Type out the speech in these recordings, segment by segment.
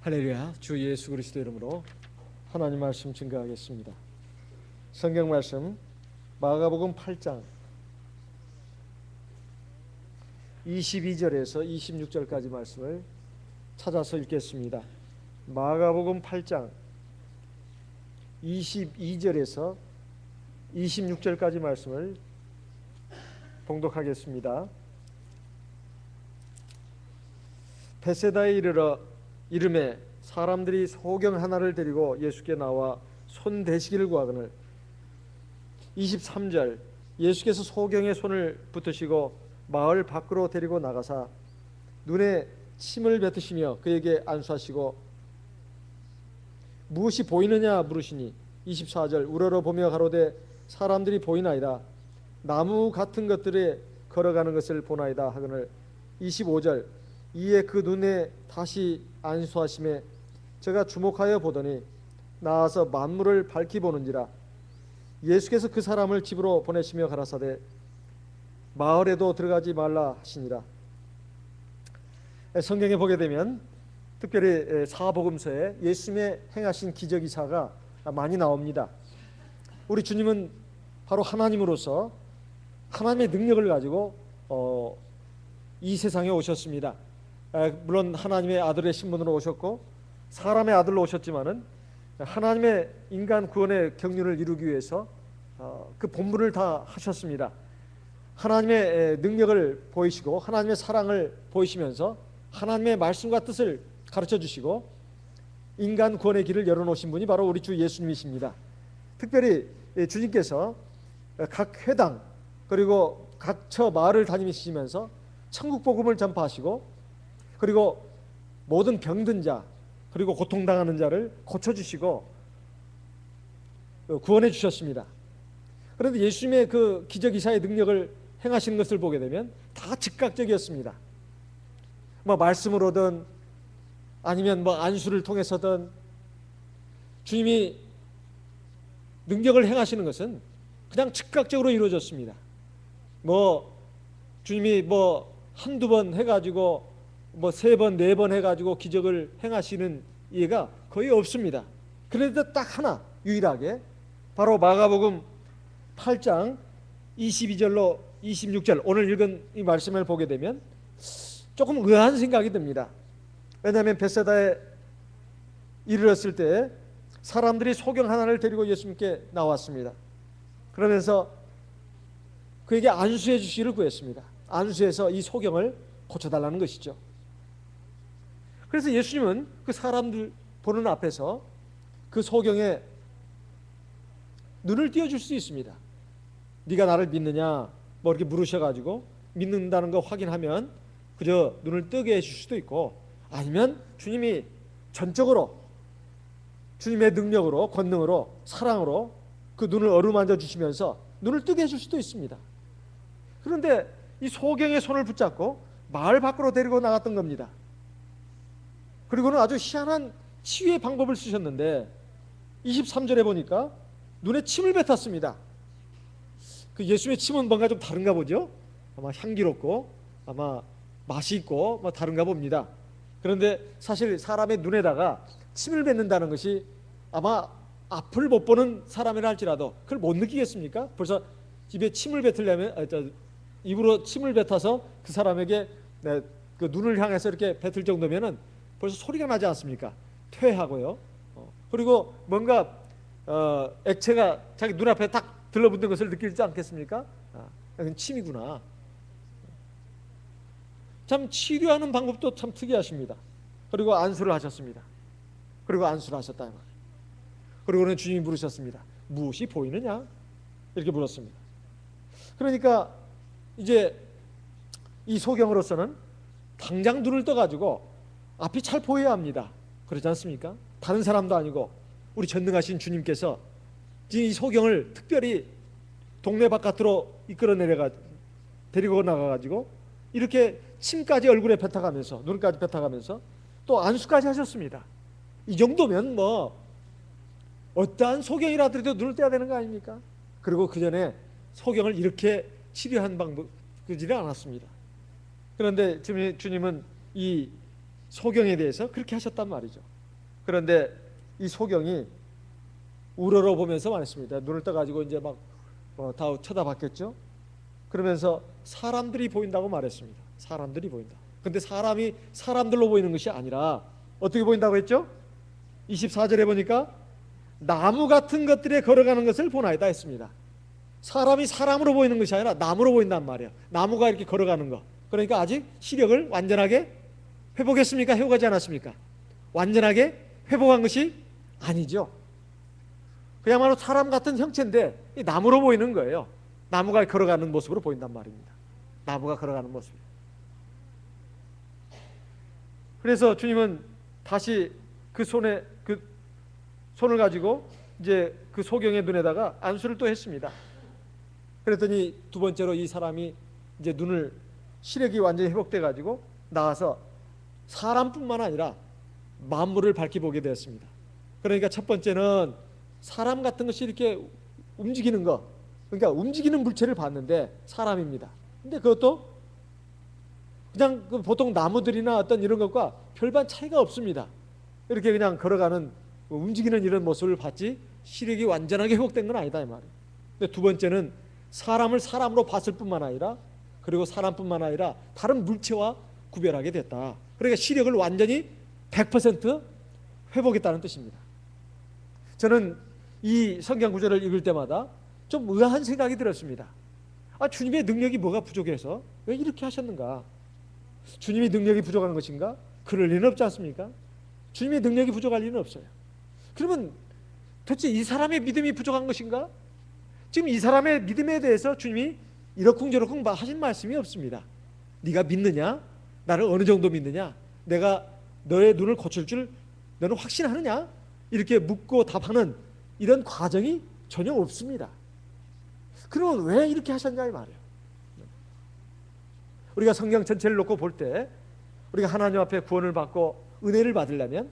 할렐루야. 주 예수 그리스도 이름으로 하나님 말씀 증거하겠습니다. 성경 말씀 마가복음 8장 22절에서 26절까지 말씀을 찾아서 읽겠습니다. 마가복음 8장 22절에서 26절까지 말씀을 봉독하겠습니다. 베세다에 이름에 사람들이 소경 하나를 데리고 예수께 나와 손 대시기를 구하거늘 23절 예수께서 소경의 손을 붙으시고 마을 밖으로 데리고 나가사 눈에 침을 뱉으시며 그에게 안수하시고 무엇이 보이느냐 물으시니 24절 우러러 보며 가로되 사람들이 보이나이다. 나무 같은 것들에 걸어가는 것을 보나이다 하거늘 25절 이에 그 눈에 다시 안수하심에 제가 주목하여 보더니 나와서 만물을 밝히 보는지라. 예수께서 그 사람을 집으로 보내시며 가라사대 마을에도 들어가지 말라 하시니라. 성경에 보게 되면 특별히 사복음서에 예수님의 행하신 기적이사가 많이 나옵니다. 우리 주님은 바로 하나님으로서 하나님의 능력을 가지고 이 세상에 오셨습니다. 물론 하나님의 아들의 신분으로 오셨고 사람의 아들로 오셨지만은 하나님의 인간 구원의 경륜을 이루기 위해서 그 본분을 다 하셨습니다. 하나님의 능력을 보이시고 하나님의 사랑을 보이시면서 하나님의 말씀과 뜻을 가르쳐 주시고 인간 구원의 길을 열어놓으신 분이 바로 우리 주 예수님이십니다. 특별히 주님께서 각 회당 그리고 각처 마을을 다니시면서 천국 복음을 전파하시고 그리고 모든 병든 자 그리고 고통당하는 자를 고쳐주시고 구원해 주셨습니다. 그런데 예수님의 그 기적이사의 능력을 행하시는 것을 보게 되면 다 즉각적이었습니다. 뭐 말씀으로든 아니면 뭐 안수를 통해서든 주님이 능력을 행하시는 것은 그냥 즉각적으로 이루어졌습니다. 뭐 주님이 뭐 한두 번 해가지고 뭐 3번, 4번 해가지고 기적을 행하시는 예가 거의 없습니다. 그런데 딱 하나 유일하게 바로 마가복음 8장 22절로 26절 오늘 읽은 이 말씀을 보게 되면 조금 의아한 생각이 듭니다. 왜냐하면 베세다에 이르렀을 때 사람들이 소경 하나를 데리고 예수님께 나왔습니다. 그러면서 그에게 안수해 주시기를 구했습니다. 안수해서 이 소경을 고쳐달라는 것이죠. 그래서 예수님은 그 사람들 보는 앞에서 그 소경에 눈을 띄워줄 수 있습니다. 네가 나를 믿느냐 뭐 이렇게 물으셔가지고 믿는다는 거 확인하면 그저 눈을 뜨게 해줄 수도 있고 아니면 주님이 전적으로 주님의 능력으로 권능으로 사랑으로 그 눈을 어루만져 주시면서 눈을 뜨게 해줄 수도 있습니다. 그런데 이 소경의 손을 붙잡고 마을 밖으로 데리고 나갔던 겁니다. 그리고는 아주 희한한 치유의 방법을 쓰셨는데 23절에 보니까 눈에 침을 뱉었습니다. 그 예수님의 침은 뭔가 좀 다른가 보죠. 아마 향기롭고 아마 맛이 있고 뭐 다른가 봅니다. 그런데 사실 사람의 눈에다가 침을 뱉는다는 것이 아마 앞을 못 보는 사람이라 할지라도 그걸 못 느끼겠습니까? 벌써 입에 침을 뱉으려면 입으로 침을 뱉어서 그 사람에게 그 눈을 향해서 이렇게 뱉을 정도면은 벌써 소리가 나지 않습니까? 퇴하고요. 그리고 뭔가 액체가 자기 눈앞에 딱 들러붙는 것을 느끼지 않겠습니까? 이건 침이구나. 참 치료하는 방법도 참 특이하십니다. 그리고 안수를 하셨습니다. 그리고 안수를 하셨다. 그리고는 주님이 물으셨습니다. 무엇이 보이느냐? 이렇게 물었습니다. 그러니까 이제 이 소경으로서는 당장 눈을 떠가지고 앞이 잘 보여야 합니다. 그렇지 않습니까? 다른 사람도 아니고 우리 전능하신 주님께서 이 소경을 특별히 동네 바깥으로 이끌어내려가 데리고 나가가지고 이렇게 침까지 얼굴에 뱉어가면서 눈까지 뱉어가면서 또 안수까지 하셨습니다. 이 정도면 뭐 어떠한 소경이라도 눈을 떼야 되는 거 아닙니까? 그리고 그 전에 소경을 이렇게 치료한 방법 그지를 않았습니다. 그런데 주님은 이 소경에 대해서 그렇게 하셨단 말이죠. 그런데 이 소경이 우러러보면서 말했습니다. 눈을 떠가지고 이제 막 다 쳐다봤겠죠. 그러면서 사람들이 보인다고 말했습니다. 사람들이 보인다. 근데 사람이 사람들로 보이는 것이 아니라 어떻게 보인다고 했죠? 24절에 보니까 나무 같은 것들에 걸어가는 것을 보나이다 했습니다. 사람이 사람으로 보이는 것이 아니라 나무로 보인단 말이에요. 나무가 이렇게 걸어가는 거. 그러니까 아직 시력을 완전하게 회복했습니까? 회복하지 않았습니까? 완전하게 회복한 것이 아니죠. 그야말로 사람 같은 형체인데 나무로 보이는 거예요. 나무가 걸어가는 모습으로 보인단 말입니다. 나무가 걸어가는 모습. 그래서 주님은 다시 그 손을 가지고 이제 그 소경의 눈에다가 안수를 또 했습니다. 그랬더니 두 번째로 이 사람이 이제 눈을 시력이 완전히 회복돼 가지고 나와서 사람뿐만 아니라 만물을 밝히 보게 되었습니다. 그러니까 첫 번째는 사람 같은 것이 이렇게 움직이는 거, 그러니까 움직이는 물체를 봤는데 사람입니다. 근데 그것도 그냥 보통 나무들이나 어떤 이런 것과 별반 차이가 없습니다. 이렇게 그냥 걸어가는 움직이는 이런 모습을 봤지 시력이 완전하게 회복된 건 아니다 이 말이에요. 근데 두 번째는 사람을 사람으로 봤을 뿐만 아니라 그리고 사람뿐만 아니라 다른 물체와 구별하게 됐다. 그러니까 시력을 완전히 100% 회복했다는 뜻입니다. 저는 이 성경 구절을 읽을 때마다 좀 의아한 생각이 들었습니다. 주님의 능력이 뭐가 부족해서 왜 이렇게 하셨는가? 주님의 능력이 부족한 것인가? 그럴 리는 없지 않습니까? 주님의 능력이 부족할 리는 없어요. 그러면 도대체 이 사람의 믿음이 부족한 것인가? 지금 이 사람의 믿음에 대해서 주님이 이러쿵저러쿵 하신 말씀이 없습니다. 네가 믿느냐? 나를 어느 정도 믿느냐? 내가 너의 눈을 고칠 줄 너는 확신하느냐? 이렇게 묻고 답하는 이런 과정이 전혀 없습니다. 그러면 왜 이렇게 하셨냐 이 말이에요. 우리가 성경 전체를 놓고 볼 때 우리가 하나님 앞에 구원을 받고 은혜를 받으려면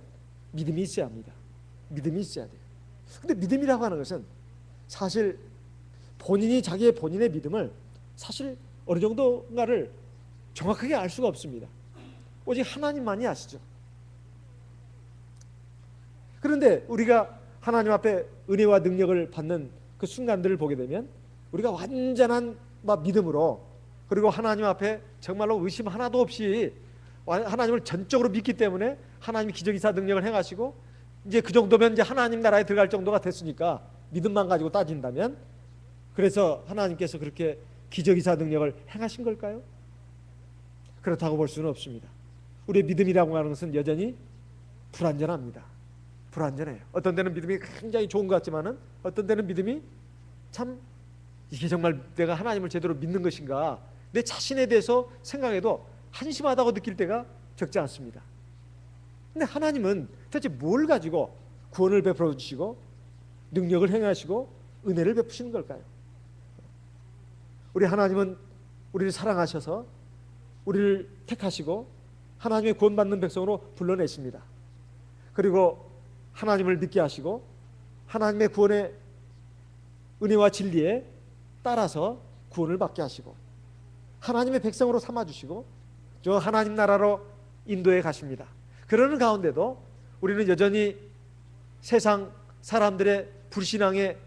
믿음이 있어야 합니다. 믿음이 있어야 돼요. 근데 믿음이라고 하는 것은 사실 본인이 자기의 본인의 믿음을 사실 어느 정도인가를 정확하게 알 수가 없습니다. 오직 하나님만이 아시죠. 그런데 우리가 하나님 앞에 은혜와 능력을 받는 그 순간들을 보게 되면 우리가 완전한 믿음으로 그리고 하나님 앞에 정말로 의심 하나도 없이 하나님을 전적으로 믿기 때문에 하나님이 기적이사 능력을 행하시고 이제 그 정도면 이제 하나님 나라에 들어갈 정도가 됐으니까 믿음만 가지고 따진다면 그래서 하나님께서 그렇게 기적이사 능력을 행하신 걸까요? 그렇다고 볼 수는 없습니다. 우리의 믿음이라고 하는 것은 여전히 불완전합니다. 불완전해요. 어떤 때는 믿음이 굉장히 좋은 것 같지만은 어떤 때는 믿음이 참 이게 정말 내가 하나님을 제대로 믿는 것인가 내 자신에 대해서 생각해도 한심하다고 느낄 때가 적지 않습니다. 근데 하나님은 도대체 뭘 가지고 구원을 베풀어 주시고 능력을 행하시고 은혜를 베푸시는 걸까요? 우리 하나님은 우리를 사랑하셔서 우리를 택하시고 하나님의 구원받는 백성으로 불러내십니다. 그리고 하나님을 믿게 하시고 하나님의 구원의 은혜와 진리에 따라서 구원을 받게 하시고 하나님의 백성으로 삼아주시고 저 하나님 나라로 인도해 가십니다. 그러는 가운데도 우리는 여전히 세상 사람들의 불신앙의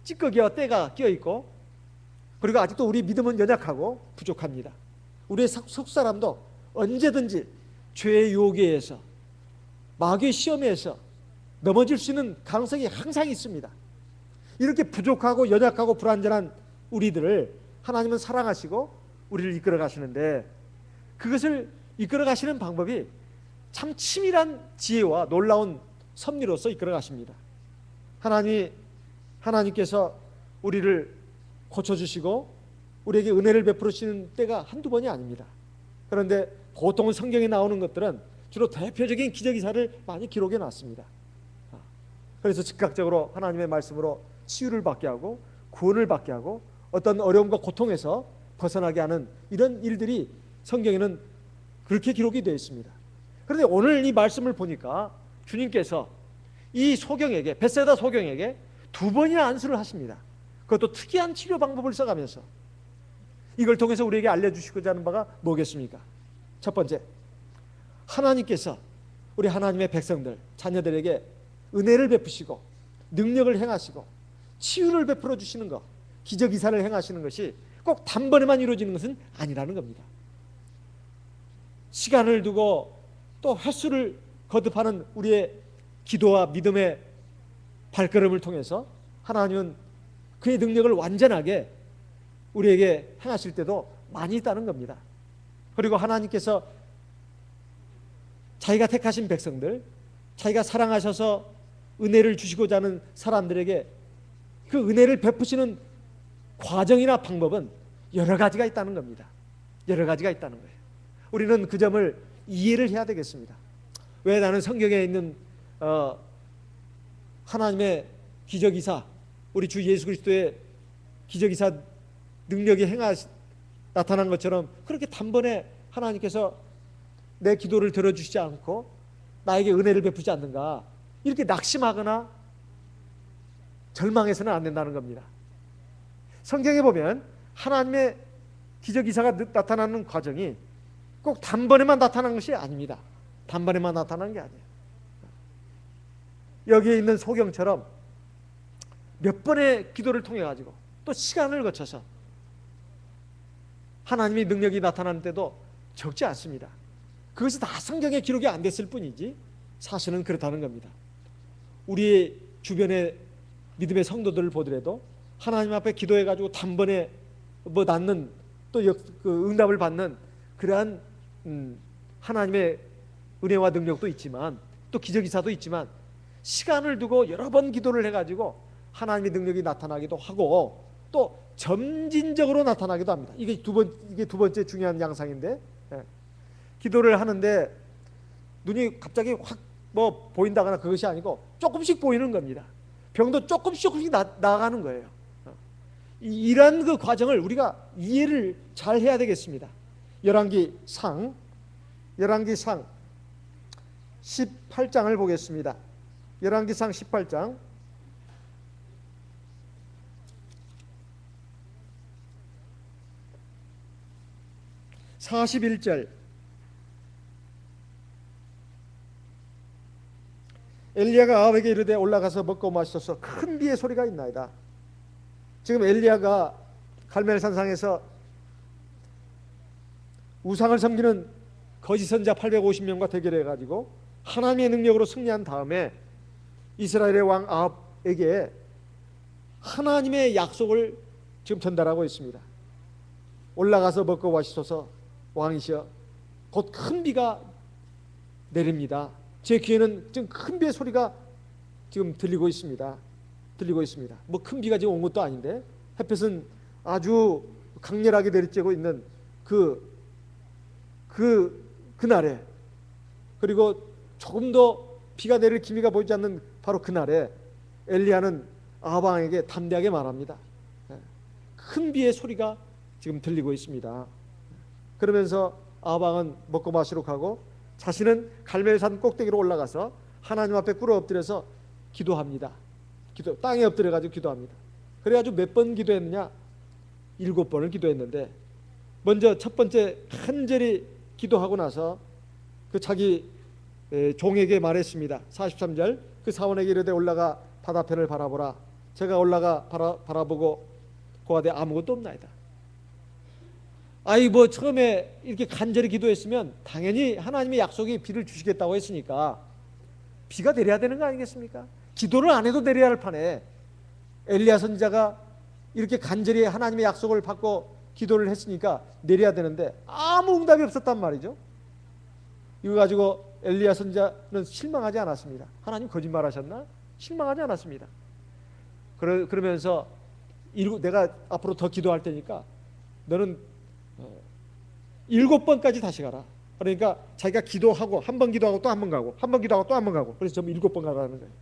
찌꺼기와 때가 끼어있고 그리고 아직도 우리 믿음은 연약하고 부족합니다. 우리의 속사람도 언제든지 죄의 유혹에 의해서 마귀의 시험에 의해서 넘어질 수 있는 가능성이 항상 있습니다. 이렇게 부족하고 연약하고 불완전한 우리들을 하나님은 사랑하시고 우리를 이끌어 가시는데 그것을 이끌어 가시는 방법이 참 치밀한 지혜와 놀라운 섭리로서 이끌어 가십니다. 하나님께서 우리를 고쳐주시고 우리에게 은혜를 베풀으시는 때가 한두 번이 아닙니다. 그런데 보통 성경에 나오는 것들은 주로 대표적인 기적이사를 많이 기록해 놨습니다. 그래서 즉각적으로 하나님의 말씀으로 치유를 받게 하고 구원을 받게 하고 어떤 어려움과 고통에서 벗어나게 하는 이런 일들이 성경에는 그렇게 기록이 되어 있습니다. 그런데 오늘 이 말씀을 보니까 주님께서 이 소경에게 벳세다 소경에게 두 번이나 안수를 하십니다. 그것도 특이한 치료 방법을 써가면서 이걸 통해서 우리에게 알려주시고자 하는 바가 뭐겠습니까? 첫 번째, 하나님께서 우리 하나님의 백성들, 자녀들에게 은혜를 베푸시고 능력을 행하시고 치유를 베풀어 주시는 것, 기적이사를 행하시는 것이 꼭 단번에만 이루어지는 것은 아니라는 겁니다. 시간을 두고 또 횟수를 거듭하는 우리의 기도와 믿음의 발걸음을 통해서 하나님은 그의 능력을 완전하게 우리에게 행하실 때도 많이 있다는 겁니다. 그리고 하나님께서 자기가 택하신 백성들, 자기가 사랑하셔서 은혜를 주시고자 하는 사람들에게 그 은혜를 베푸시는 과정이나 방법은 여러 가지가 있다는 겁니다. 여러 가지가 있다는 거예요. 우리는 그 점을 이해를 해야 되겠습니다. 왜 나는 성경에 있는 하나님의 기적이사, 우리 주 예수 그리스도의 기적이사 능력이 나타난 것처럼 그렇게 단번에 하나님께서 내 기도를 들어주시지 않고 나에게 은혜를 베푸지 않는가, 이렇게 낙심하거나 절망해서는 안 된다는 겁니다. 성경에 보면 하나님의 기적이사가 나타나는 과정이 꼭 단번에만 나타난 것이 아닙니다. 단번에만 나타난 게 아니에요. 여기에 있는 소경처럼 몇 번의 기도를 통해 가지고 또 시간을 거쳐서 하나님의 능력이 나타나는 때도 적지 않습니다. 그것이 다 성경에 기록이 안 됐을 뿐이지 사실은 그렇다는 겁니다. 우리 주변의 믿음의 성도들을 보더라도 하나님 앞에 기도해 가지고 단번에 낫는 또 그 응답을 받는 그러한 하나님의 은혜와 능력도 있지만 또 기적이사도 있지만 시간을 두고 여러 번 기도를 해가지고 하나님의 능력이 나타나기도 하고 또 점진적으로 나타나기도 합니다. 이게 두 번째 중요한 양상인데, 기도를 하는데 눈이 갑자기 확 보인다거나 그것이 아니고 조금씩 보이는 겁니다. 병도 조금씩 나아가는 거예요. 이러한 그 과정을 우리가 이해를 잘 해야 되겠습니다. 열왕기상 18장을 보겠습니다. 열왕기상 18장 41절. 엘리야가 아합에게 이르되 올라가서 먹고 마시소서 큰 비의 소리가 있나이다. 지금 엘리야가 갈멜산상에서 우상을 섬기는 거짓 선자 850명과 대결해 가지고 하나님의 능력으로 승리한 다음에 이스라엘의 왕 아합에게 하나님의 약속을 지금 전달하고 있습니다. 올라가서 먹고 마시소서 왕이시여 곧 큰 비가 내립니다. 제 귀에는 지금 큰 비의 소리가 지금 들리고 있습니다. 뭐 큰 비가 지금 온 것도 아닌데 햇볕은 아주 강렬하게 내리쬐고 있는 그날에, 그리고 조금 더 비가 내릴 기미가 보이지 않는 바로 그날에 엘리야는 아합 왕에게 담대하게 말합니다. 큰 비의 소리가 지금 들리고 있습니다. 그러면서 아합 왕은 먹고 마시러 가고 자신은 갈멜산 꼭대기로 올라가서 하나님 앞에 꿇어 엎드려서 기도합니다. 땅에 엎드려 가지고 기도합니다. 그래가지고 몇 번 기도했느냐? 7번을 기도했는데, 먼저 첫 번째 간절히 기도하고 나서 그 자기 종에게 말했습니다. 43절. 그 사원에게 이르되 올라가 바다편을 바라보라. 제가 올라가 바라보고 고하되 아무것도 없나이다. 처음에 이렇게 간절히 기도했으면 당연히 하나님의 약속이 비를 주시겠다고 했으니까 비가 내려야 되는 거 아니겠습니까? 기도를 안 해도 내려야 할 판에 엘리야 선지자가 이렇게 간절히 하나님의 약속을 받고 기도를 했으니까 내려야 되는데 아무 응답이 없었단 말이죠. 이거 가지고 엘리야 선지자는 실망하지 않았습니다. 하나님 거짓말하셨나? 실망하지 않았습니다. 그러면서 내가 앞으로 더 기도할 테니까 너는 7번까지 다시 가라. 그러니까 자기가 기도하고 한 번 기도하고 또 한 번 가고 한 번 기도하고 또 한 번 가고, 그래서 전부 7번 가라는 거예요.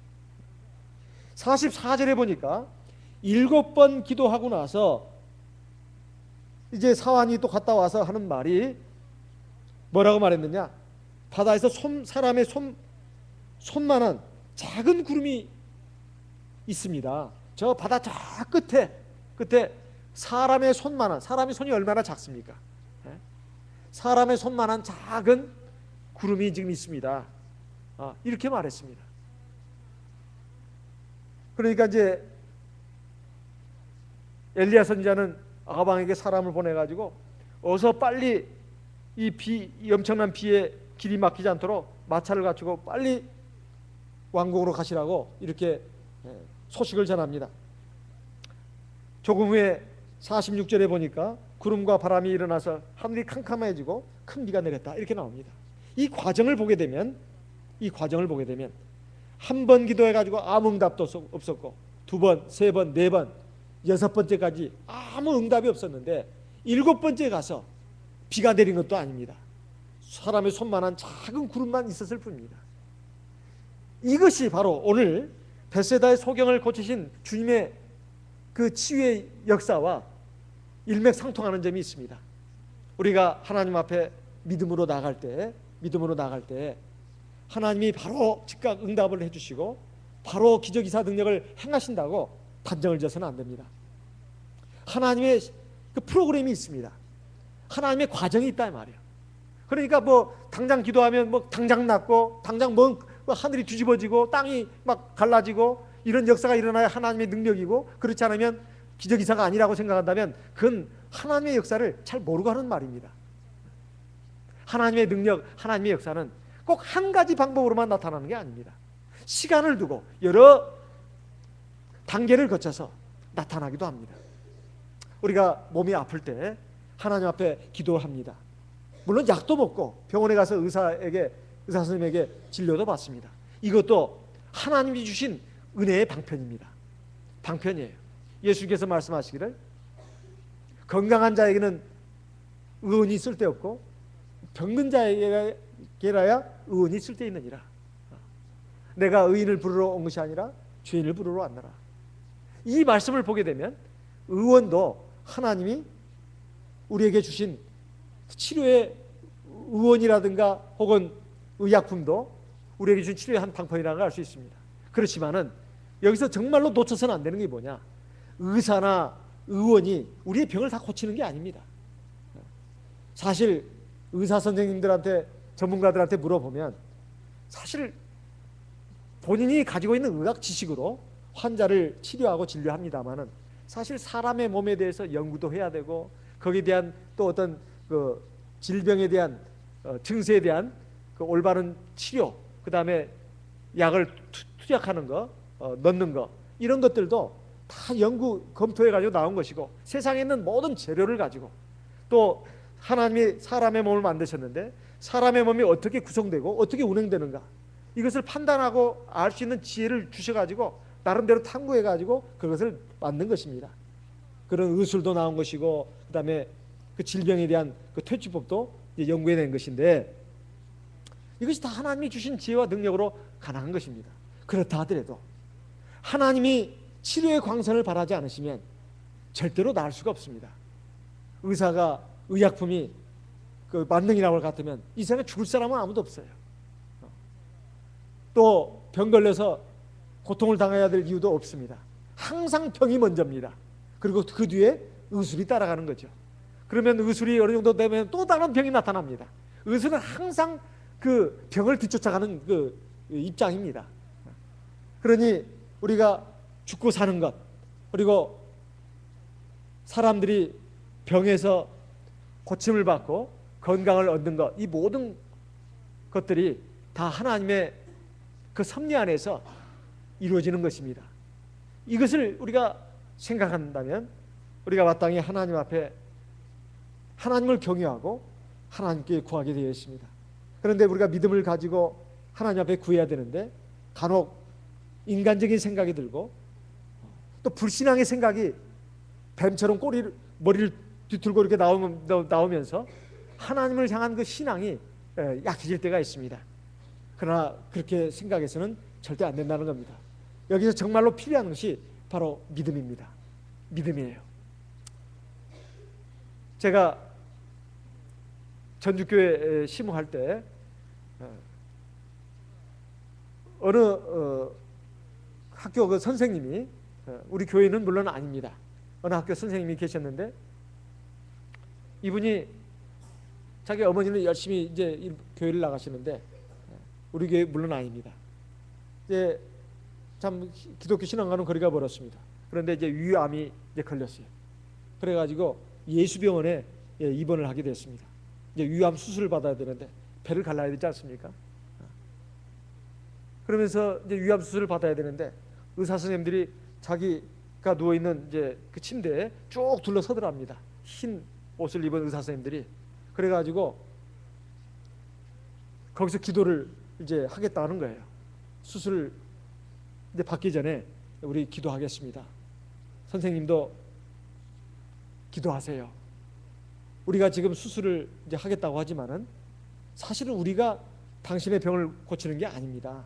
44절에 보니까 7번 기도하고 나서 이제 사환이 또 갔다 와서 하는 말이 뭐라고 말했느냐? 바다에서 사람의 손만한 작은 구름이 있습니다. 저 바다 저 끝에 사람의 손만한, 사람의 손이 얼마나 작습니까? 사람의 손만한 작은 구름이 지금 있습니다. 이렇게 말했습니다. 그러니까 이제 엘리야 선지자는 아합왕에게 사람을 보내가지고 어서 빨리 이 엄청난 비에 길이 막히지 않도록 마차를 갖추고 빨리 왕궁으로 가시라고 이렇게 소식을 전합니다. 조금 후에 46절에 보니까 구름과 바람이 일어나서 하늘이 캄캄해지고 큰 비가 내렸다 이렇게 나옵니다. 이 과정을 보게 되면 한 번 기도해가지고 아무 응답도 없었고, 두 번, 세 번, 네 번, 여섯 번째까지 아무 응답이 없었는데 일곱 번째 가서 비가 내린 것도 아닙니다. 사람의 손만한 작은 구름만 있었을 뿐입니다. 이것이 바로 오늘 벳세다의 소경을 고치신 주님의 그 치유의 역사와 일맥상통하는 점이 있습니다. 우리가 하나님 앞에 믿음으로 나갈 때 하나님이 바로 즉각 응답을 해주시고 바로 기적이사 능력을 행하신다고 단정을 지어서는 안 됩니다. 하나님의 그 프로그램이 있습니다. 하나님의 과정이 있다 이 말이에요. 그러니까 뭐 당장 기도하면 뭐 당장 낫고 당장 뭐 하늘이 뒤집어지고 땅이 막 갈라지고 이런 역사가 일어나야 하나님의 능력이고, 그렇지 않으면 기적이사가 아니라고 생각한다면 그건 하나님의 역사를 잘 모르고 하는 말입니다. 하나님의 능력, 하나님의 역사는 꼭 한 가지 방법으로만 나타나는 게 아닙니다. 시간을 두고 여러 단계를 거쳐서 나타나기도 합니다. 우리가 몸이 아플 때 하나님 앞에 기도합니다. 물론 약도 먹고 병원에 가서 의사 선생님에게 진료도 받습니다. 이것도 하나님이 주신 은혜의 방편입니다. 방편이에요. 예수께서 말씀하시기를 건강한 자에게는 의원이 쓸데없고 병든 자에게라야 의원이 쓸데있느니라. 내가 의인을 부르러 온 것이 아니라 죄인을 부르러 왔노라. 이 말씀을 보게 되면 의원도 하나님이 우리에게 주신 치료의 의원이라든가 혹은 의약품도 우리에게 주신 치료의 한 방편이라는 걸 알 수 있습니다. 그렇지만은 여기서 정말로 놓쳐서는 안 되는 게 뭐냐, 의사나 의원이 우리의 병을 다 고치는 게 아닙니다. 사실 의사 선생님들한테, 전문가들한테 물어보면 사실 본인이 가지고 있는 의학 지식으로 환자를 치료하고 진료합니다만은 사실 사람의 몸에 대해서 연구도 해야 되고 거기에 대한 또 어떤 그 질병에 대한 증세에 대한 그 올바른 치료, 그 다음에 약을 투약하는 거, 넣는 거, 이런 것들도 다 연구 검토해가지고 나온 것이고, 세상에 있는 모든 재료를 가지고 또 하나님이 사람의 몸을 만드셨는데 사람의 몸이 어떻게 구성되고 어떻게 운행되는가, 이것을 판단하고 알 수 있는 지혜를 주셔가지고 나름대로 탐구해가지고 그것을 만든 것입니다. 그런 의술도 나온 것이고, 그 다음에 그 질병에 대한 그 퇴치법도 연구해낸 것인데, 이것이 다 하나님이 주신 지혜와 능력으로 가능한 것입니다. 그렇다 하더라도 하나님이 치료의 광선을 바라지 않으시면 절대로 나을 수가 없습니다. 의사가 의약품이 그 만능이라고 같으면 이 세상에 죽을 사람은 아무도 없어요. 또 병 걸려서 고통을 당해야 될 이유도 없습니다. 항상 병이 먼저입니다. 그리고 그 뒤에 의술이 따라가는 거죠. 그러면 의술이 어느 정도 되면 또 다른 병이 나타납니다. 의술은 항상 그 병을 뒤쫓아가는 그 입장입니다. 그러니 우리가 죽고 사는 것, 그리고 사람들이 병에서 고침을 받고 건강을 얻는 것, 이 모든 것들이 다 하나님의 그 섭리 안에서 이루어지는 것입니다. 이것을 우리가 생각한다면 우리가 마땅히 하나님 앞에 하나님을 경외하고 하나님께 구하게 되어 있습니다. 그런데 우리가 믿음을 가지고 하나님 앞에 구해야 되는데 간혹 인간적인 생각이 들고 또 불신앙의 생각이 뱀처럼 머리를 뒤틀고 이렇게 나오면서 하나님을 향한 그 신앙이 약해질 때가 있습니다. 그러나 그렇게 생각해서는 절대 안 된다는 겁니다. 여기서 정말로 필요한 것이 바로 믿음입니다. 믿음이에요. 제가 전주교회 심호할 때 어느 학교 그 선생님이, 우리 교회는 물론 아닙니다, 어느 학교 선생님이 계셨는데 이분이 자기 어머니는 열심히 이제 교회를 나가시는데 우리 교회 물론 아닙니다. 이제 참 기독교 신앙과는 거리가 멀었습니다. 그런데 이제 위암이 이제 걸렸어요. 그래가지고 예수병원에 입원을 하게 됐습니다. 이제 위암 수술을 받아야 되는데 배를 갈라야 되지 않습니까? 그러면서 이제 위암 수술을 받아야 되는데 의사 선생님들이 자기가 누워 있는 이제 그 침대에 쭉 둘러서더랍니다. 흰 옷을 입은 의사 선생님들이. 그래가지고 거기서 기도를 이제 하겠다는 거예요. 수술 이제 받기 전에 우리 기도하겠습니다. 선생님도 기도하세요. 우리가 지금 수술을 이제 하겠다고 하지만은 사실은 우리가 당신의 병을 고치는 게 아닙니다.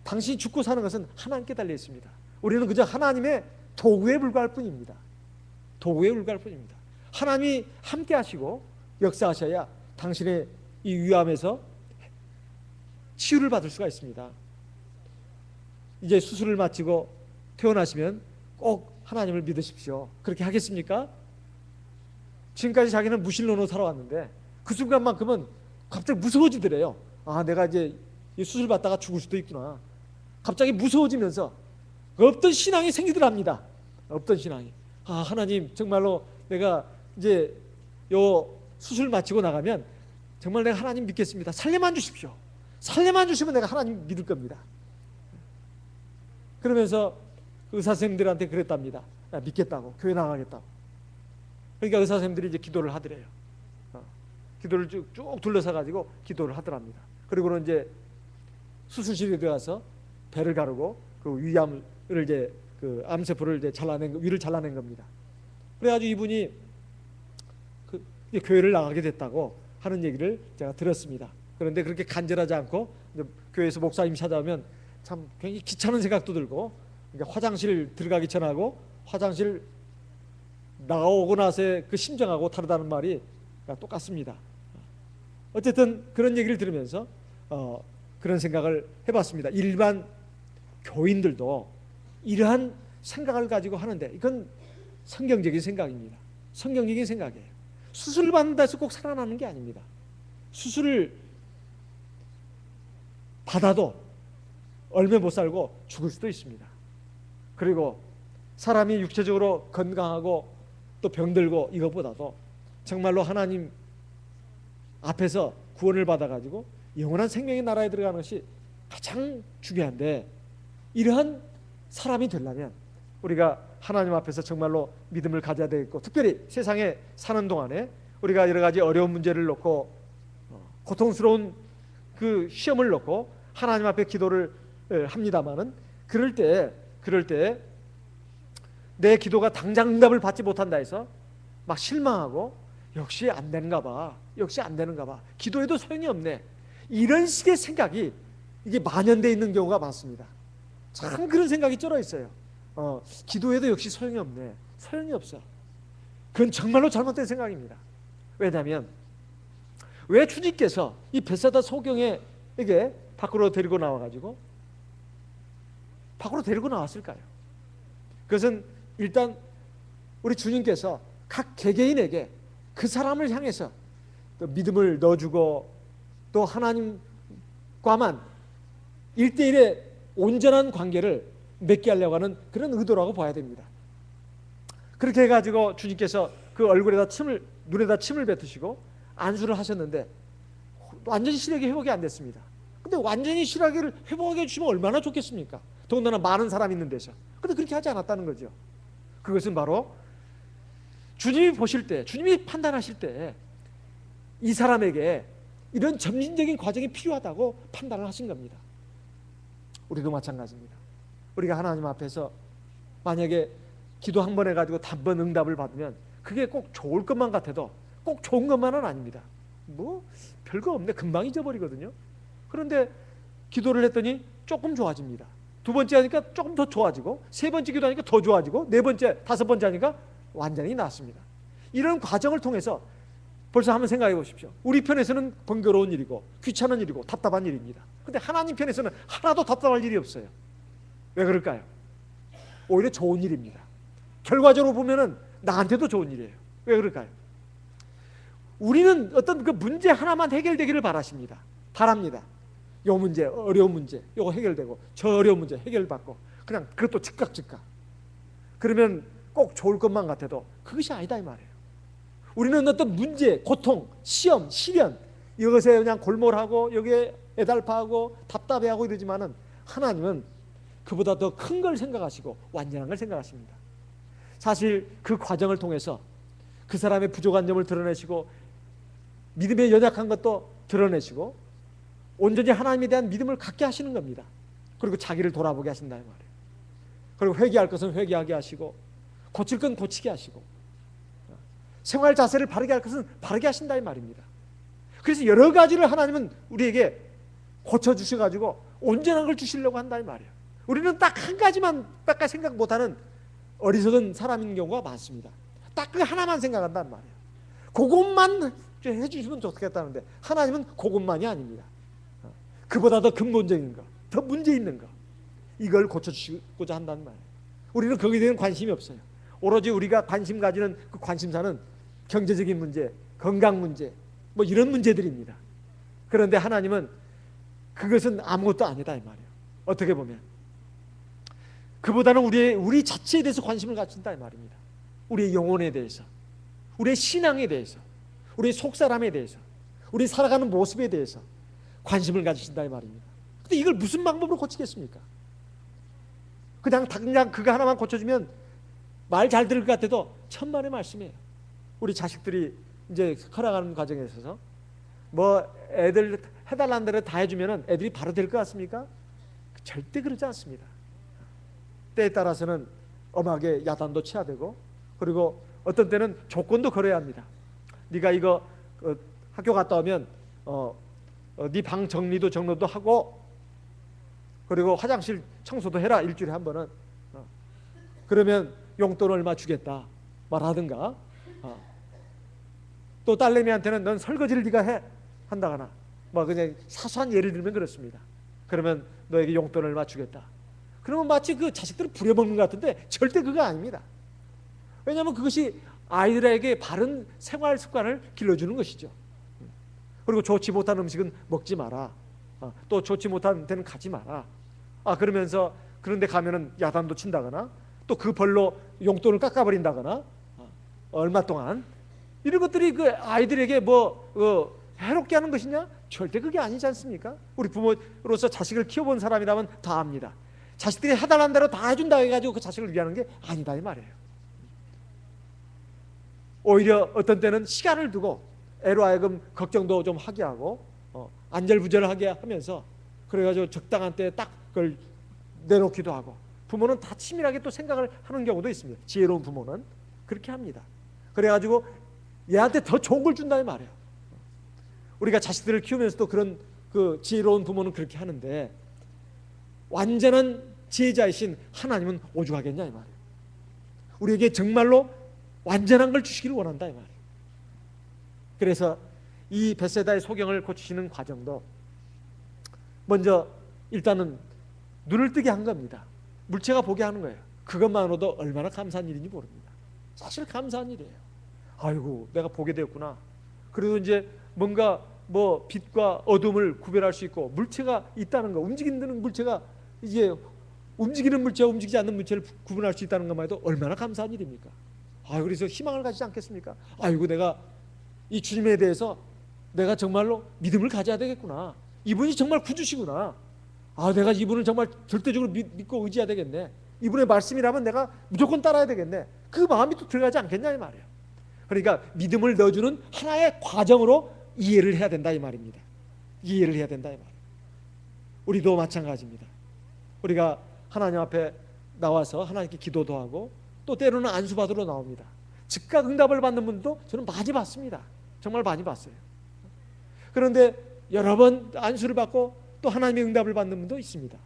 당신이 죽고 사는 것은 하나님께 달려 있습니다. 우리는 그저 하나님의 도구에 불과할 뿐입니다. 도구에 불과할 뿐입니다. 하나님이 함께 하시고 역사하셔야 당신의 이 위암에서 치유를 받을 수가 있습니다. 이제 수술을 마치고 퇴원하시면 꼭 하나님을 믿으십시오. 그렇게 하겠습니까? 지금까지 자기는 무신론으로 살아왔는데 그 순간만큼은 갑자기 무서워지더래요. 아, 내가 이제 수술 받다가 죽을 수도 있구나. 갑자기 무서워지면서 없던 신앙이 생기더랍니다. 없던 신앙이. 아, 하나님 정말로 내가 이제 요 수술 마치고 나가면 정말 내가 하나님 믿겠습니다. 살려만 주십시오. 살려만 주시면 내가 하나님 믿을 겁니다. 그러면서 의사 선생님들한테 그랬답니다. 믿겠다고, 교회 나가겠다고. 그러니까 의사 선생님들이 이제 기도를 하더래요. 기도를 쭉 둘러서 가지고 기도를 하더랍니다. 그리고는 이제 수술실에 들어가서 배를 가르고 그 위암을 이제 그 암세포를 이제 위를 잘라낸 겁니다. 그래가지고 이분이 그 교회를 나가게 됐다고 하는 얘기를 제가 들었습니다. 그런데 그렇게 간절하지 않고 교회에서 목사님 찾아오면 참 굉장히 귀찮은 생각도 들고, 그러니까 화장실 들어가기 전하고 화장실 나오고 나서의 그 심정하고 다르다는 말이 똑같습니다. 어쨌든 그런 얘기를 들으면서 그런 생각을 해봤습니다. 일반 교인들도 이러한 생각을 가지고 하는데 이건 성경적인 생각입니다. 성경적인 생각이에요. 수술을 받는다 해서 꼭 살아나는 게 아닙니다. 수술을 받아도 얼마 못 살고 죽을 수도 있습니다. 그리고 사람이 육체적으로 건강하고 또 병들고 이것보다도 정말로 하나님 앞에서 구원을 받아가지고 영원한 생명의 나라에 들어가는 것이 가장 중요한데, 이러한 사람이 되려면 우리가 하나님 앞에서 정말로 믿음을 가져야 되겠고, 특별히 세상에 사는 동안에 우리가 여러 가지 어려운 문제를 놓고 고통스러운 그 시험을 놓고 하나님 앞에 기도를 합니다마는 그럴 때 내 기도가 당장 응답을 받지 못한다 해서 막 실망하고 역시 안 되는가 봐, 기도해도 소용이 없네, 이런 식의 생각이 이게 만연되어 있는 경우가 많습니다. 참 그런 생각이 쩔어 있어요. 기도해도 역시 소용이 없네, 소용이 없어. 그건 정말로 잘못된 생각입니다. 왜냐하면 왜 주님께서 이 벳사다 소경에게 밖으로 데리고 나왔을까요? 그것은 일단 우리 주님께서 각 개개인에게 그 사람을 향해서 또 믿음을 넣어주고 또 하나님과만 1대1의 온전한 관계를 맺게 하려고 하는 그런 의도라고 봐야 됩니다. 그렇게 해가지고 주님께서 그 눈에다 침을 뱉으시고 안수를 하셨는데 완전히 시력이 회복이 안 됐습니다. 근데 완전히 시력을 회복하게 해주시면 얼마나 좋겠습니까? 더군다나 많은 사람이 있는 데서. 근데 그렇게 하지 않았다는 거죠. 그것은 바로 주님이 보실 때, 주님이 판단하실 때 이 사람에게 이런 점진적인 과정이 필요하다고 판단을 하신 겁니다. 우리도 마찬가지입니다. 우리가 하나님 앞에서 만약에 기도 한 번 해가지고 단번 응답을 받으면 그게 꼭 좋을 것만 같아도 꼭 좋은 것만은 아닙니다. 뭐 별거 없네, 금방 잊어버리거든요. 그런데 기도를 했더니 조금 좋아집니다. 두 번째 하니까 조금 더 좋아지고, 세 번째 기도하니까 더 좋아지고, 네 번째, 다섯 번째 하니까 완전히 낫습니다. 이런 과정을 통해서 벌써 한번 생각해 보십시오. 우리 편에서는 번거로운 일이고 귀찮은 일이고 답답한 일입니다. 근데 하나님 편에서는 하나도 답답할 일이 없어요. 왜 그럴까요? 오히려 좋은 일입니다. 결과적으로 보면은 나한테도 좋은 일이에요. 왜 그럴까요? 우리는 어떤 그 문제 하나만 해결되기를 바랍니다. 요 문제, 어려운 문제, 요거 해결되고, 저 어려운 문제 해결받고, 그냥 그것도 즉각. 그러면 꼭 좋을 것만 같아도 그것이 아니다 이 말이에요. 우리는 어떤 문제, 고통, 시험, 시련, 이것에 그냥 골몰하고 여기에 애달파하고 답답해하고 이러지만은, 하나님은 그보다 더 큰 걸 생각하시고 완전한 걸 생각하십니다. 사실 그 과정을 통해서 그 사람의 부족한 점을 드러내시고 믿음의 연약한 것도 드러내시고 온전히 하나님에 대한 믿음을 갖게 하시는 겁니다. 그리고 자기를 돌아보게 하신다 이 말이에요. 그리고 회개할 것은 회개하게 하시고 고칠 건 고치게 하시고 생활 자세를 바르게 할 것은 바르게 하신다 이 말입니다. 그래서 여러 가지를 하나님은 우리에게 고쳐주셔가지고 온전한 걸 주시려고 한다 이 말이에요. 우리는 딱 한 가지만 밖에 생각 못하는 어리석은 사람인 경우가 많습니다. 딱 그 하나만 생각한단 말이에요. 그것만 해주시면 좋겠다는데, 하나님은 그것만이 아닙니다. 그보다 더 근본적인 거, 더 문제 있는 거, 이걸 고쳐주시고자 한다는 말이에요. 우리는 거기에 대한 관심이 없어요. 오로지 우리가 관심 가지는 그 관심사는 경제적인 문제, 건강 문제, 뭐 이런 문제들입니다. 그런데 하나님은 그것은 아무것도 아니다 이 말이에요. 어떻게 보면 그보다는 우리 자체에 대해서 관심을 가진다 이 말입니다. 우리의 영혼에 대해서, 우리의 신앙에 대해서, 우리의 속사람에 대해서, 우리 살아가는 모습에 대해서 관심을 가지신다 이 말입니다. 근데 이걸 무슨 방법으로 고치겠습니까? 그냥 그거 하나만 고쳐주면 말 잘 들을 것 같아도 천만의 말씀이에요. 우리 자식들이 이제 커나가는 과정에 있어서 뭐 애들 해달라는 대로 다 해주면 애들이 바로 될 것 같습니까? 절대 그러지 않습니다. 때에 따라서는 엄하게 야단도 쳐야 되고, 그리고 어떤 때는 조건도 걸어야 합니다. 네가 이거 학교 갔다 오면 네 방 정리도 하고, 그리고 화장실 청소도 해라 일주일에 한 번은. 그러면 용돈 얼마 주겠다 말하든가, 또 딸내미한테는 넌 설거지를 네가 해 한다거나, 뭐 그냥 사소한 예를 들면 그렇습니다. 그러면 너에게 용돈 얼마 주겠다. 그러면 마치 그 자식들을 부려먹는 것 같은데 절대 그거 아닙니다. 왜냐하면 그것이 아이들에게 바른 생활 습관을 길러주는 것이죠. 그리고 좋지 못한 음식은 먹지 마라. 또 좋지 못한 데는 가지 마라. 그러면서 그런데 가면은 야단도 친다거나, 또 그 벌로 용돈을 깎아버린다거나, 얼마 동안 이런 것들이 그 아이들에게 뭐 해롭게 하는 것이냐? 절대 그게 아니지 않습니까? 우리 부모로서 자식을 키워본 사람이라면 다 압니다. 자식들이 해달라는 대로 다 해준다 해가지고 그 자식을 위하는 게 아니다 이 말이에요. 오히려 어떤 때는 시간을 두고 애로 하여금 걱정도 좀 하게 하고 안절부절하게 하면서, 그래가지고 적당한 때에 딱 그걸 내놓기도 하고, 부모는 다 치밀하게 또 생각을 하는 경우도 있습니다. 지혜로운 부모는 그렇게 합니다. 그래가지고 얘한테 더 좋은 걸 준다 이 말이에요. 우리가 자식들을 키우면서도 그런 그 지혜로운 부모는 그렇게 하는데, 완전한 지혜자이신 하나님은 오죽하겠냐 이 말이에요. 우리에게 정말로 완전한 걸 주시기를 원한다 이 말이에요. 그래서 이 벳세다의 소경을 고치시는 과정도 먼저 일단은 눈을 뜨게 한 겁니다. 물체가 보게 하는 거예요. 그것만으로도 얼마나 감사한 일인지 모릅니다. 사실 감사한 일이에요. 아이고 내가 보게 되었구나. 그리고 이제 뭔가 뭐 빛과 어둠을 구별할 수 있고 물체가 있다는 거, 움직이는 물체가 이제 움직이는 물체와 움직이지 않는 물체를 구분할 수 있다는 것만 해도 얼마나 감사한 일입니까? 그래서 희망을 가지지 않겠습니까? 아이고 내가 이 주님에 대해서 내가 정말로 믿음을 가져야 되겠구나. 이분이 정말 구주시구나. 내가 이분을 정말 절대적으로 믿고 의지해야 되겠네. 이분의 말씀이라면 내가 무조건 따라야 되겠네. 그 마음이 또 들어가지 않겠냐 이 말이에요. 그러니까 믿음을 넣어주는 하나의 과정으로 이해를 해야 된다 이 말입니다. 이해를 해야 된다 이 말이에요. 우리도 마찬가지입니다. 우리가 하나님 앞에 나와서 하나님께 기도도 하고, 또 때로는 안수받으러 나옵니다. 즉각 응답을 받는 분도 저는 많이 봤습니다. 정말 많이 봤어요. 그런데 여러 번 안수를 받고 또 하나님의 응답을 받는 분도 있습니다.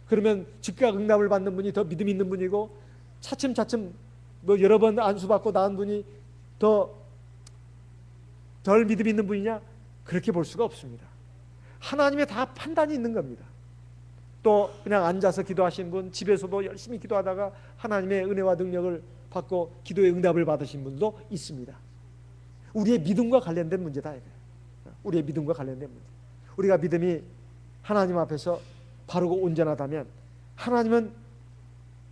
그러면 즉각 응답을 받는 분이 더 믿음 있는 분이고, 차츰차츰 뭐 여러 번 안수받고 나은 분이 더 덜 믿음 있는 분이냐? 그렇게 볼 수가 없습니다. 하나님의 다 판단이 있는 겁니다. 또 그냥 앉아서 기도하신 분, 집에서도 열심히 기도하다가 하나님의 은혜와 능력을 받고 기도의 응답을 받으신 분도 있습니다. 우리의 믿음과 관련된 문제다 이거예요. 우리의 믿음과 관련된 문제. 우리가 믿음이 하나님 앞에서 바르고 온전하다면 하나님은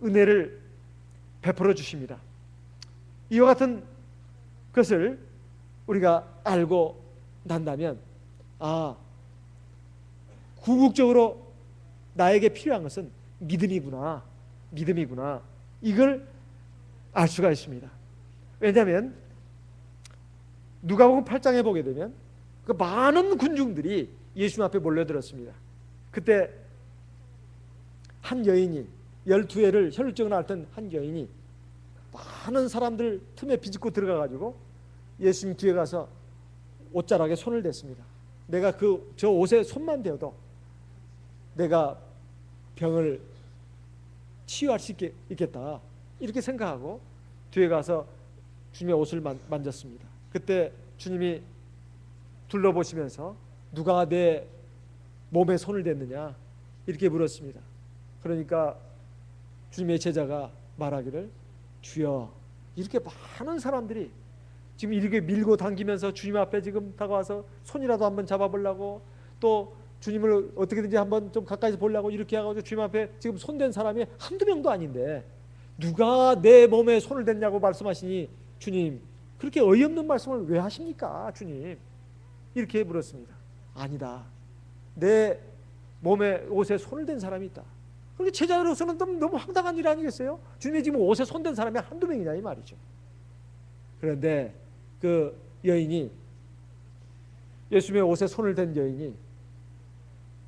은혜를 베풀어 주십니다. 이와 같은 것을 우리가 알고 난다면 궁극적으로 나에게 필요한 것은 믿음이구나 이걸 알 수가 있습니다. 왜냐하면 누가복음 8장에 보게 되면 그 많은 군중들이 예수님 앞에 몰려들었습니다. 그때 한 여인이 12회를 혈루증을 앓던 한 여인이 많은 사람들 틈에 비집고 들어가가지고 예수님 뒤에 가서 옷자락에 손을 댔습니다. 내가 저 옷에 손만 대어도 내가 병을 치유할 수 있겠다 이렇게 생각하고 뒤에 가서 주님의 옷을 만졌습니다. 그때 주님이 둘러보시면서 누가 내 몸에 손을 댔느냐 이렇게 물었습니다. 그러니까 주님의 제자가 말하기를 주여, 이렇게 많은 사람들이 지금 이렇게 밀고 당기면서 주님 앞에 지금 다가와서 손이라도 한번 잡아보려고, 또 주님을 어떻게든지 한번 좀 가까이서 보려고 이렇게 해가지고 주님 앞에 지금 손댄 사람이 한두 명도 아닌데 누가 내 몸에 손을 댔냐고 말씀하시니 주님, 그렇게 어이없는 말씀을 왜 하십니까 주님? 이렇게 물었습니다. 아니다, 내 몸에 옷에 손을 댄 사람이 있다. 그런데 제자로서는 너무 황당한 일 아니겠어요? 주님이 지금 옷에 손댄 사람이 한두 명이냐 이 말이죠. 그런데 그 여인이, 예수님의 옷에 손을 댄 여인이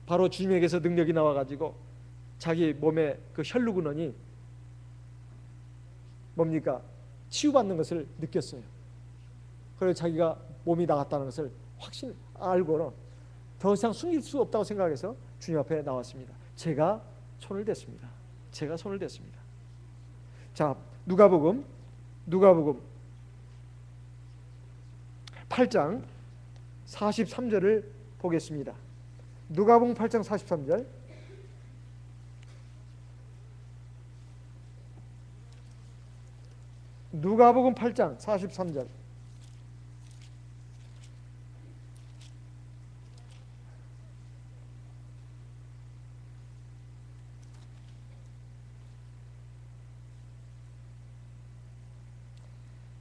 바로 주님에게서 능력이 나와가지고 자기 몸에 그 혈루근원이 뭡니까? 치유받는 것을 느꼈어요. 그래서 자기가 몸이 나갔다는 것을 확신 알고는 더 이상 숨길 수 없다고 생각해서 주님 앞에 나왔습니다. 제가 손을 댔습니다. 제가 손을 댔습니다. 자, 누가복음 8장 43절을 보겠습니다. 누가복음 8장 43절. 누가복음 8장 43절.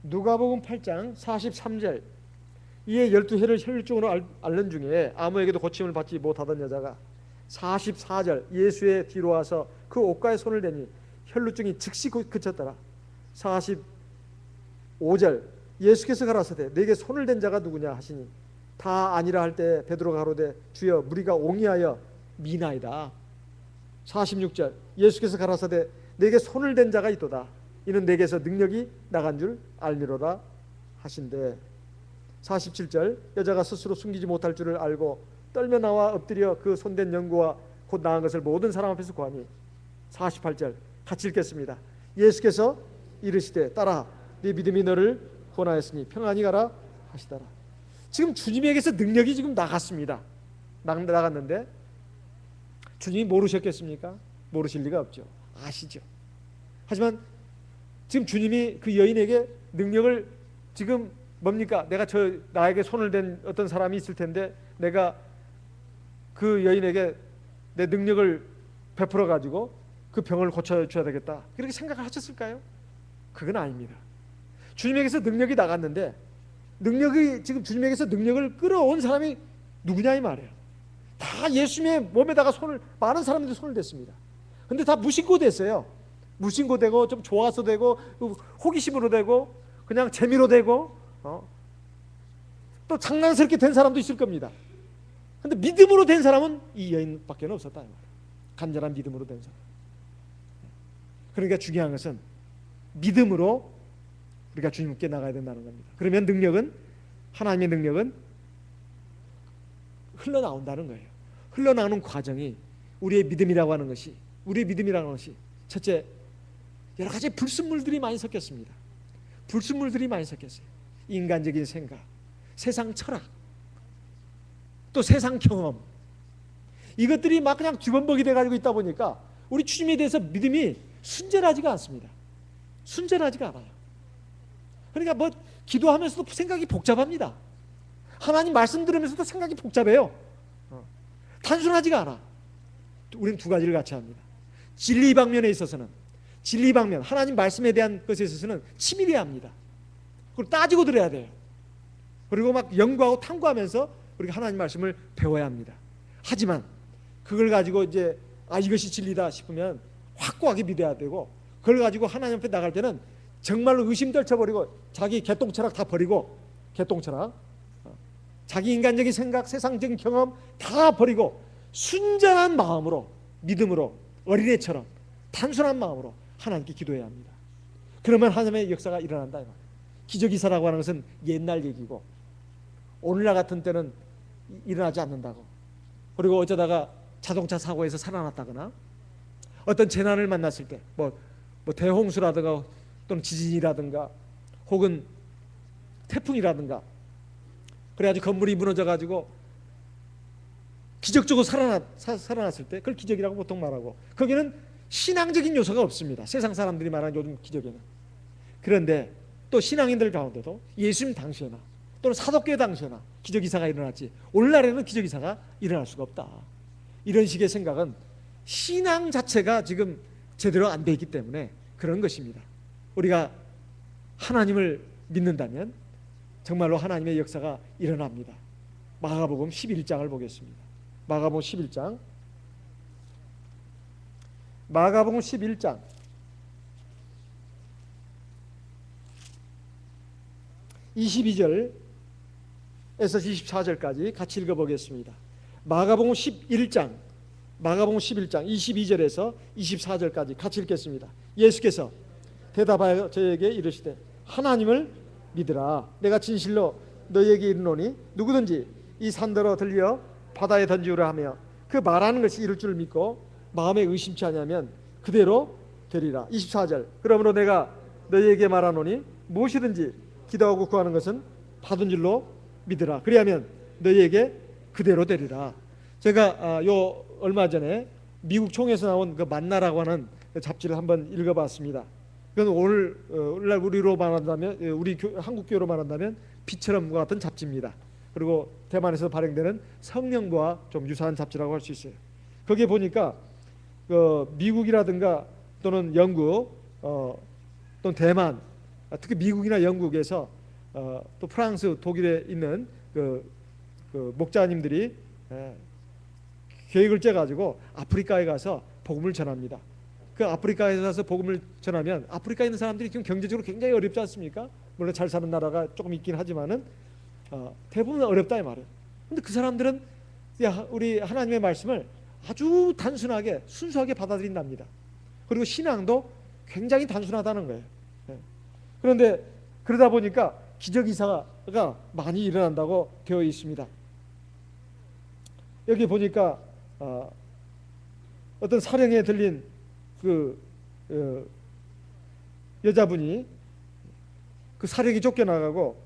누가복음 8장 43절. 이에 12해를 혈루증으로 앓는 중에 아무에게도 고침을 받지 못하던 여자가 44절 예수의 뒤로 와서 그 옷가에 손을 대니 혈루증이 즉시 그쳤더라. 45절 예수께서 가라사대 내게 손을 댄 자가 누구냐 하시니 다 아니라 할 때 베드로가 가로되 주여 무리가 옹이하여 미나이다. 46절 예수께서 가라사대 내게 손을 댄 자가 있도다. 이는 내게서 능력이 나간 줄 알미로라 하신대. 47절 여자가 스스로 숨기지 못할 줄을 알고 떨며 나와 엎드려 그 손댄 연고와 곧 나은 것을 모든 사람 앞에서 구하니. 48절 같이 읽겠습니다. 예수께서 이르시되 딸아 네 믿음이 너를 구원하였으니 평안히 가라 하시더라. 지금 주님에게서 능력이 지금 나갔습니다. 나갔는데 주님이 모르셨겠습니까? 모르실 리가 없죠. 아시죠. 하지만 지금 주님이 그 여인에게 능력을 지금 뭡니까? 나에게 손을 댄 어떤 사람이 있을 텐데 내가 그 여인에게 내 능력을 베풀어 가지고 그 병을 고쳐줘야 되겠다, 그렇게 생각을 하셨을까요? 그건 아닙니다. 주님에게서 능력이 나갔는데 지금 주님에게서 능력을 끌어온 사람이 누구냐 이 말이에요. 다 예수님의 몸에다가 많은 사람들이 손을 댔습니다. 근데 다 무신고 됐어요. 무신고 되고 좀 좋아서 되고 호기심으로 되고 그냥 재미로 되고 또 장난스럽게 된 사람도 있을 겁니다. 근데 믿음으로 된 사람은 이 여인밖에 없었다. 간절한 믿음으로 된 사람. 그러니까 중요한 것은 믿음으로 우리가 주님께 나가야 된다는 겁니다. 그러면 하나님의 능력은 흘러나온다는 거예요. 흘러나오는 과정이 우리의 믿음이라고 하는 것이 첫째, 여러 가지 불순물들이 많이 섞였습니다. 불순물들이 많이 섞였어요. 인간적인 생각, 세상 철학, 또 세상 경험, 이것들이 막 그냥 뒤범벅이 돼가지고 있다 보니까 우리 주님에 대해서 믿음이 순전하지가 않습니다. 순전하지가 않아요. 그러니까 기도하면서도 생각이 복잡합니다. 하나님 말씀 들으면서도 생각이 복잡해요. 단순하지가 않아. 우리는 두 가지를 같이 합니다. 진리 방면에 있어서는, 진리 방면, 하나님 말씀에 대한 것에 있어서는 치밀해야 합니다. 그걸 따지고 들어야 돼요. 그리고 막 연구하고 탐구하면서 우리가 하나님 말씀을 배워야 합니다. 하지만 그걸 가지고 이제 이것이 진리다 싶으면 확고하게 믿어야 되고, 그걸 가지고 하나님 앞에 나갈 때는 정말로 의심 떨쳐버리고 자기 개똥철학 다 버리고, 개똥철학, 자기 인간적인 생각, 세상적인 경험 다 버리고 순전한 마음으로, 믿음으로, 어린애처럼 단순한 마음으로 하나님께 기도해야 합니다. 그러면 하나님의 역사가 일어난다. 기적이사라고 하는 것은 옛날 얘기고 오늘날 같은 때는 일어나지 않는다고. 그리고 어쩌다가 자동차 사고에서 살아났다거나 어떤 재난을 만났을 때 뭐 대홍수라든가 또는 지진이라든가 혹은 태풍이라든가 그래가지고 건물이 무너져가지고 기적적으로 살아났을 때 그걸 기적이라고 보통 말하고, 거기는 신앙적인 요소가 없습니다. 세상 사람들이 말하는 요즘 기적에는. 그런데 또 신앙인들 가운데도 예수님 당시에나 또는 사도교회 당시에나 기적이사가 일어났지, 오늘날에는 기적이사가 일어날 수가 없다. 이런 식의 생각은 신앙 자체가 지금 제대로 안 돼 있기 때문에 그런 것입니다. 우리가 하나님을 믿는다면 정말로 하나님의 역사가 일어납니다. 마가복음 11장을 보겠습니다. 마가복음 11장, 마가복음 11장 22절에서 24절까지 같이 읽어보겠습니다. 마가복음 11장 22절에서 24절까지 같이 읽겠습니다. 예수께서 대답하여 저에게 이르시되 하나님을 믿으라. 내가 진실로 너희에게 이르노니 누구든지 이 산더러 들려 바다에 던지우라 하며 그 말하는 것이 이룰 줄 믿고 마음에 의심치 아니하면 그대로 되리라. 24절, 그러므로 내가 너희에게 말하노니 무엇이든지 기도하고 구하는 것은 받은 줄로 믿으라. 그리하면 너희에게 그대로 되리라. 제가 얼마 전에 미국 총회에서 나온 그 만나라고 하는 잡지를 한번 읽어봤습니다. 그건 오늘날 우리로 말한다면, 우리 한국교로 말한다면 비처럼과 같은 잡지입니다. 그리고 대만에서 발행되는 성령부와 좀 유사한 잡지라고 할 수 있어요. 거기에 보니까 미국이라든가 또는 영국, 또는 대만, 특히 미국이나 영국에서 또 프랑스, 독일에 있는 그 목자님들이 계획을 짜가지고 아프리카에 가서 복음을 전합니다. 그 아프리카에 가서 복음을 전하면 아프리카에 있는 사람들이 지금 경제적으로 굉장히 어렵지 않습니까? 물론 잘 사는 나라가 조금 있긴 하지만은 대부분 어렵다 이 말이에요. 근데 그 사람들은 우리 하나님의 말씀을 아주 단순하게 순수하게 받아들인답니다. 그리고 신앙도 굉장히 단순하다는 거예요. 그런데 그러다 보니까 기적이사가 많이 일어난다고 되어 있습니다. 여기 보니까 어떤 사령에 들린 그 여자분이 그 사령이 쫓겨나가고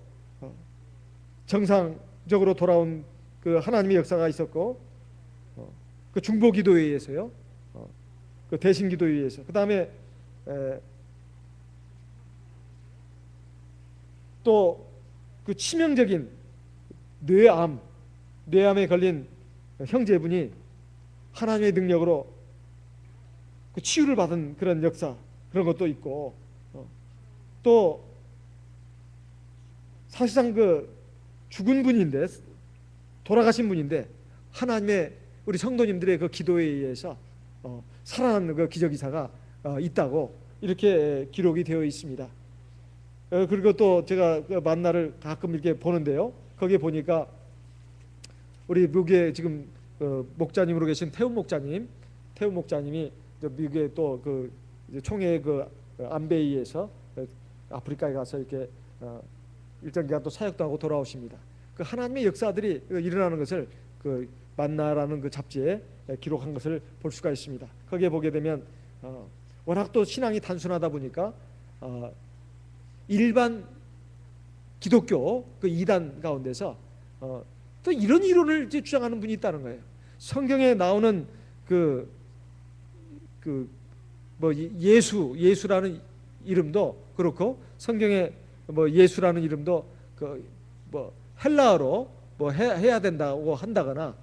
정상적으로 돌아온 그 하나님의 역사가 있었고, 그 중보기도회에서요, 그 대신기도회에서, 그 다음에 또 그 치명적인 뇌암에 걸린 형제분이 하나님의 능력으로 그 치유를 받은 그런 역사, 그런 것도 있고, 또 사실상 그 죽은 분인데, 돌아가신 분인데 하나님의 우리 성도님들의 그 기도에 의해서 살아난 그 기적이사가 있다고 이렇게 기록이 되어 있습니다. 그리고 또 제가 그 만나를 가끔 이렇게 보는데요, 거기에 보니까 우리 미국에 지금 목자님으로 계신 태훈 목자님이 미국의 또 그 총회 그 안베이에서 아프리카에 가서 이렇게 일정 기간 또 사역도 하고 돌아오십니다. 그 하나님의 역사들이 일어나는 것을 그 만나라는 그 잡지에 기록한 것을 볼 수가 있습니다. 거기에 보게 되면 워낙 또 신앙이 단순하다 보니까 일반 기독교 그 이단 가운데서 또 이런 이론을 이제 주장하는 분이 있다는 거예요. 성경에 나오는 예수라는 이름도 그렇고 성경에 뭐 예수라는 이름도 뭐 헬라어로 뭐 해야 된다고 한다거나,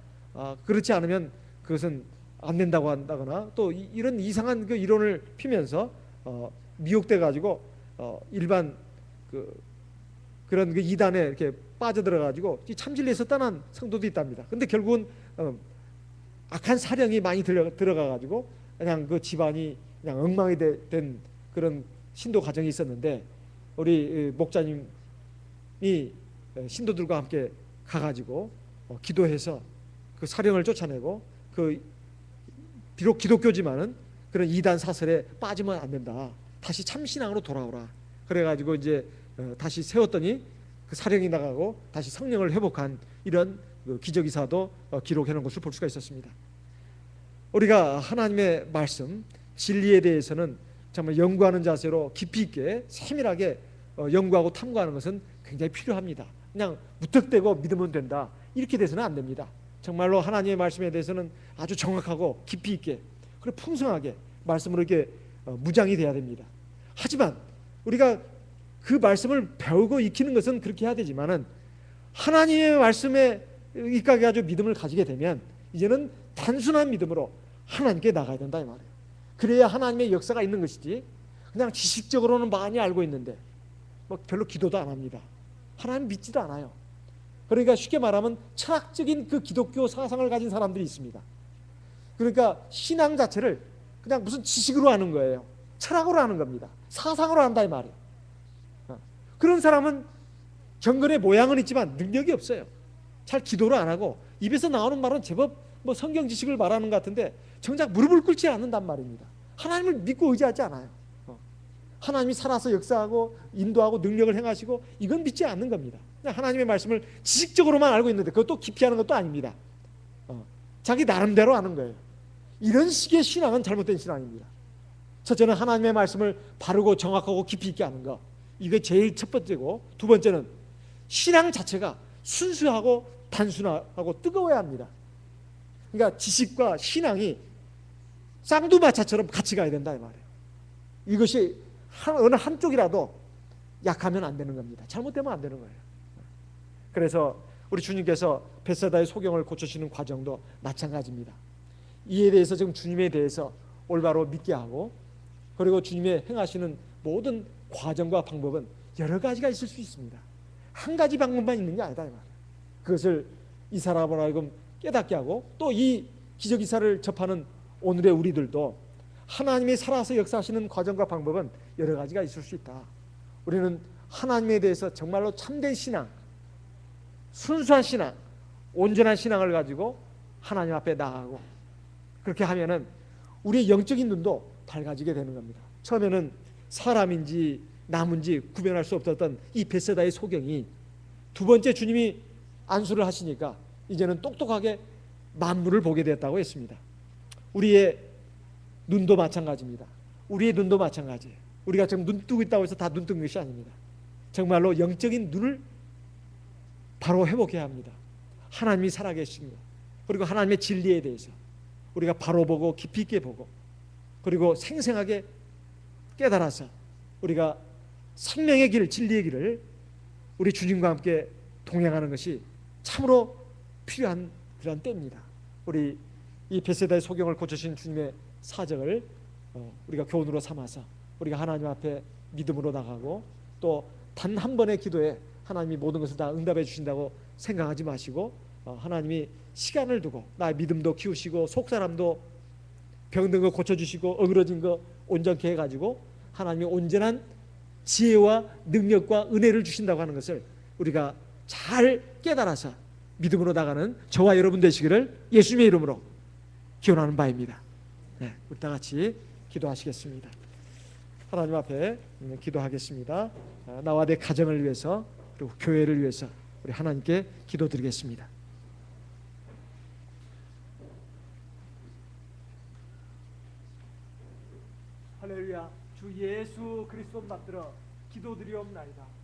그렇지 않으면 그것은 안 된다고 한다거나, 또 이런 이상한 그 이론을 피면서 미혹돼 가지고 일반 그런 그 이단에 이렇게 빠져들어 가지고 참진리에서 떠난 성도도 있답니다. 근데 결국은 악한 사령이 많이 들어가 가지고 그냥 그 집안이 그냥 엉망이 된 그런 신도 과정이 있었는데, 우리 목자님이 신도들과 함께 가가지고 기도해서 그 사령을 쫓아내고, 비록 기독교지만은 그런 이단 사설에 빠지면 안 된다, 다시 참신앙으로 돌아오라, 그래가지고 이제 다시 세웠더니 그 사령이 나가고 다시 성령을 회복한 이런 그 기적이사도 기록해 놓은 것을 볼 수가 있었습니다. 우리가 하나님의 말씀, 진리에 대해서는 정말 연구하는 자세로 깊이 있게 세밀하게 연구하고 탐구하는 것은 굉장히 필요합니다. 그냥 무턱대고 믿으면 된다, 이렇게 돼서는 안 됩니다. 정말로 하나님의 말씀에 대해서는 아주 정확하고 깊이 있게, 그리고 풍성하게 말씀으로 이렇게 무장이 돼야 됩니다. 하지만 우리가 그 말씀을 배우고 익히는 것은 그렇게 해야 되지만은, 하나님의 말씀에 입각해 가지고 믿음을 가지게 되면 이제는 단순한 믿음으로 하나님께 나가야 된다 이 말이에요. 그래야 하나님의 역사가 있는 것이지, 그냥 지식적으로는 많이 알고 있는데 뭐 별로 기도도 안 합니다. 하나님 믿지도 않아요. 그러니까 쉽게 말하면 철학적인 그 기독교 사상을 가진 사람들이 있습니다. 그러니까 신앙 자체를 그냥 무슨 지식으로 하는 거예요. 철학으로 하는 겁니다. 사상으로 한다 이 말이에요. 그런 사람은 경건의 모양은 있지만 능력이 없어요. 잘 기도를 안 하고 입에서 나오는 말은 제법 뭐 성경 지식을 말하는 것 같은데 정작 무릎을 꿇지 않는단 말입니다. 하나님을 믿고 의지하지 않아요. 하나님이 살아서 역사하고 인도하고 능력을 행하시고, 이건 믿지 않는 겁니다. 하나님의 말씀을 지식적으로만 알고 있는데 그것도 깊이 하는 것도 아닙니다. 자기 나름대로 하는 거예요. 이런 식의 신앙은 잘못된 신앙입니다. 첫째는 하나님의 말씀을 바르고 정확하고 깊이 있게 하는 것, 이게 제일 첫 번째고, 두 번째는 신앙 자체가 순수하고 단순하고 뜨거워야 합니다. 그러니까 지식과 신앙이 쌍두마차처럼 같이 가야 된다 이 말이에요. 이것이 어느 한쪽이라도 약하면 안 되는 겁니다. 잘못되면 안 되는 거예요. 그래서 우리 주님께서 벳세다의 소경을 고치시는 과정도 마찬가지입니다. 이에 대해서 지금 주님에 대해서 올바로 믿게 하고, 그리고 주님의 행하시는 모든 과정과 방법은 여러 가지가 있을 수 있습니다. 한 가지 방법만 있는 게 아니다 이 말이에요. 그것을 이 사람으로 하여금 깨닫게 하고, 또 이 기적이사를 접하는 오늘의 우리들도 하나님이 살아서 역사하시는 과정과 방법은 여러 가지가 있을 수 있다. 우리는 하나님에 대해서 정말로 참된 신앙, 순수한 신앙, 온전한 신앙을 가지고 하나님 앞에 나아가고, 그렇게 하면은 우리의 영적인 눈도 밝아지게 되는 겁니다. 처음에는 사람인지 나무인지 구별할 수 없었던 이 벳세다의 소경이 두 번째 주님이 안수를 하시니까 이제는 똑똑하게 만물을 보게 됐다고 했습니다. 우리의 눈도 마찬가지입니다. 우리의 눈도 마찬가지예요. 우리가 지금 눈 뜨고 있다고 해서 다 눈 뜬 것이 아닙니다. 정말로 영적인 눈을 바로 회복해야 합니다. 하나님이 살아계신 것, 그리고 하나님의 진리에 대해서 우리가 바로 보고 깊이 있게 보고, 그리고 생생하게 깨달아서 우리가 생명의 길, 진리의 길을 우리 주님과 함께 동행하는 것이 참으로 필요한 그런 때입니다. 우리 이 벳세다의 소경을 고치신 주님의 사정을 우리가 교훈으로 삼아서 우리가 하나님 앞에 믿음으로 나가고, 또 단 한 번의 기도에 하나님이 모든 것을 다 응답해 주신다고 생각하지 마시고, 하나님이 시간을 두고 나의 믿음도 키우시고, 속사람도 병든 거 고쳐주시고, 어그러진 거 온전케 해가지고 하나님이 온전한 지혜와 능력과 은혜를 주신다고 하는 것을 우리가 잘 깨달아서 믿음으로 나가는 저와 여러분 되시기를 예수님의 이름으로 기원하는 바입니다. 네, 우리 다 같이 기도하시겠습니다. 하나님 앞에 기도하겠습니다. 나와 내 가정을 위해서, 그리고 교회를 위해서 우리 하나님께 기도드리겠습니다. 할렐루야. 주 예수 그리스도 받들어 기도드리옵나이다.